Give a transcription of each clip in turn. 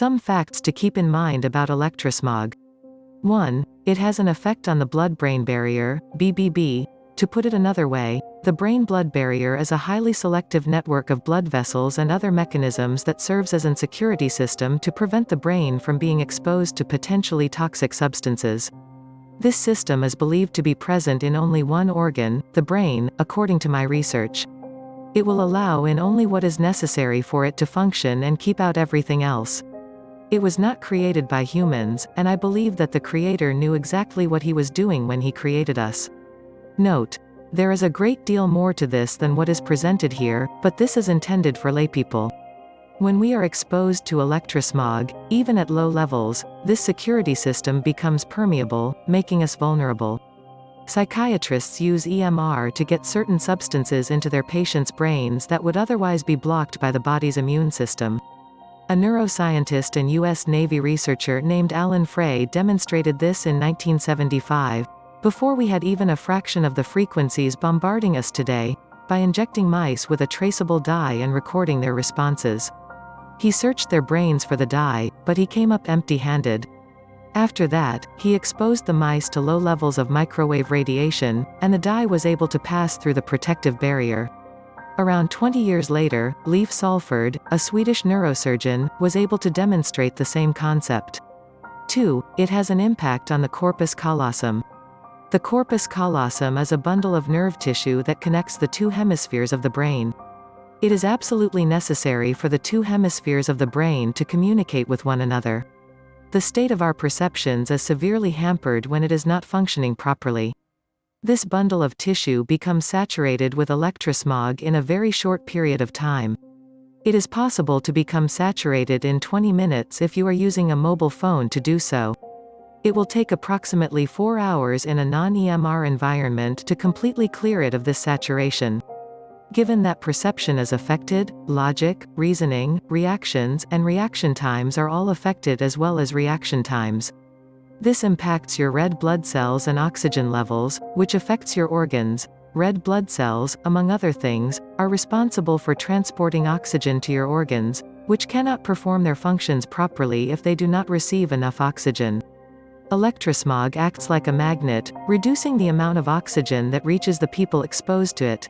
Some facts to keep in mind about electrosmog. 1. It has an effect on the blood-brain barrier, BBB. To put it another way, the brain-blood barrier is a highly selective network of blood vessels and other mechanisms that serves as an security system to prevent the brain from being exposed to potentially toxic substances. This system is believed to be present in only one organ, the brain, according to my research. It will allow in only what is necessary for it to function and keep out everything else. It was not created by humans, and I believe that the Creator knew exactly what he was doing when he created us. Note: there is a great deal more to this than what is presented here, but this is intended for laypeople. When we are exposed to electrosmog, even at low levels, this security system becomes permeable, making us vulnerable. Psychiatrists use EMR to get certain substances into their patients' brains that would otherwise be blocked by the body's immune system. A neuroscientist and U.S. Navy researcher named Alan Frey demonstrated this in 1975, before we had even a fraction of the frequencies bombarding us today, by injecting mice with a traceable dye and recording their responses. He searched their brains for the dye, but he came up empty-handed. After that, he exposed the mice to low levels of microwave radiation, and the dye was able to pass through the protective barrier. Around 20 years later, Leif Salford, a Swedish neurosurgeon, was able to demonstrate the same concept. 2. It has an impact on the corpus callosum. The corpus callosum is a bundle of nerve tissue that connects the two hemispheres of the brain. It is absolutely necessary for the two hemispheres of the brain to communicate with one another. The state of our perceptions is severely hampered when it is not functioning properly. This bundle of tissue becomes saturated with electrosmog in a very short period of time. It is possible to become saturated in 20 minutes if you are using a mobile phone to do so. It will take approximately 4 hours in a non-EMR environment to completely clear it of this saturation. Given that perception is affected, logic, reasoning, reactions, and reaction times are all affected as well as reaction times. This impacts your red blood cells and oxygen levels, which affects your organs. Red blood cells, among other things, are responsible for transporting oxygen to your organs, which cannot perform their functions properly if they do not receive enough oxygen. Electrosmog acts like a magnet, reducing the amount of oxygen that reaches the people exposed to it.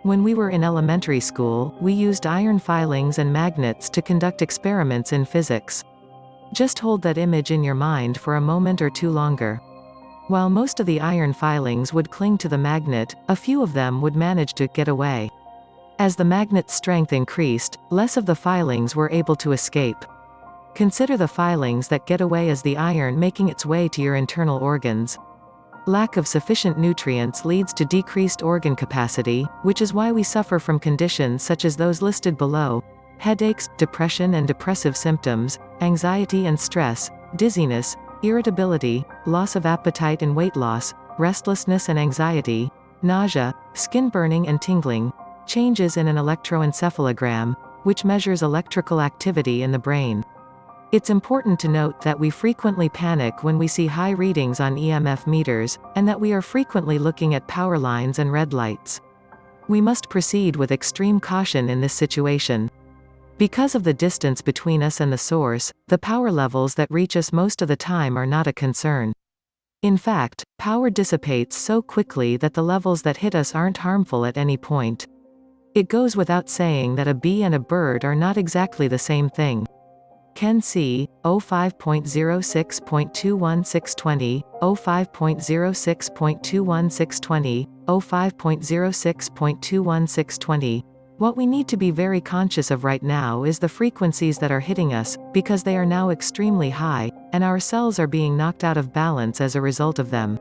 When we were in elementary school, we used iron filings and magnets to conduct experiments in physics. Just hold that image in your mind for a moment or two longer. While most of the iron filings would cling to the magnet, a few of them would manage to get away. As the magnet's strength increased, less of the filings were able to escape. Consider the filings that get away as the iron making its way to your internal organs. Lack of sufficient nutrients leads to decreased organ capacity, which is why we suffer from conditions such as those listed below: headaches, depression and depressive symptoms, anxiety and stress, dizziness, irritability, loss of appetite and weight loss, restlessness and anxiety, nausea, skin burning and tingling, changes in an electroencephalogram, which measures electrical activity in the brain. It's important to note that we frequently panic when we see high readings on EMF meters, and that we are frequently looking at power lines and red lights. We must proceed with extreme caution in this situation. Because of the distance between us and the source, the power levels that reach us most of the time are not a concern. In fact, power dissipates so quickly that the levels that hit us aren't harmful at any point. It goes without saying that a bee and a bird are not exactly the same thing. Ken C. 05.06.21620, 05.06.21620, 05.06.21620. What we need to be very conscious of right now is the frequencies that are hitting us, because they are now extremely high, and our cells are being knocked out of balance as a result of them.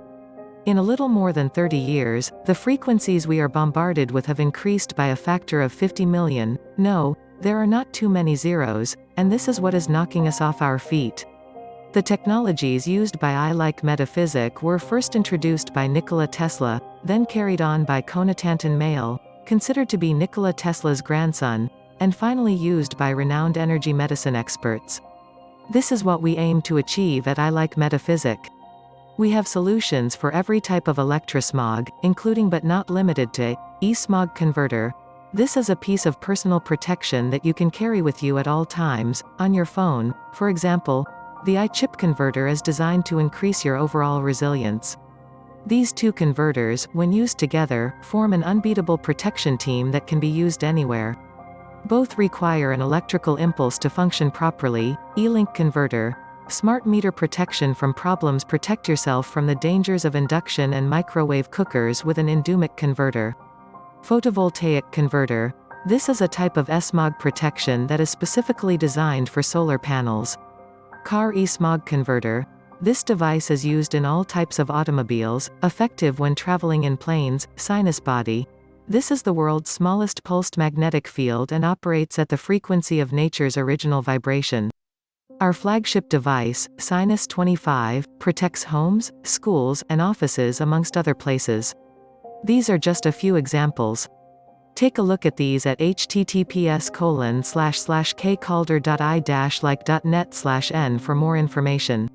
In a little more than 30 years, the frequencies we are bombarded with have increased by a factor of 50 million. No, there are not too many zeros, and this is what is knocking us off our feet. The technologies used by I like metaphysic were first introduced by Nikola Tesla, then carried on by Konstantin Mail, considered to be Nikola Tesla's grandson, and finally used by renowned energy medicine experts. This is what we aim to achieve at I like metaphysic. We have solutions for every type of electrosmog, including but not limited to E-smog converter, This is a piece of personal protection that you can carry with you at all times, on your phone, for example. The I-chip converter is designed to increase your overall resilience. These two converters, when used together, form an unbeatable protection team that can be used anywhere. Both require an electrical impulse to function properly. E-link converter. Smart meter protection from problems. Protect yourself from the dangers of induction and microwave cookers with an Indumic converter. Photovoltaic converter. This is a type of smog protection that is specifically designed for solar panels. Car e-smog converter. This device is used in all types of automobiles, effective when traveling in planes. Sinus body. This is the world's smallest pulsed magnetic field and operates at the frequency of nature's original vibration. Our flagship device, Sinus 25, protects homes, schools, and offices amongst other places. These are just a few examples. Take a look at these at https://kcalder.i-like.net/n for more information.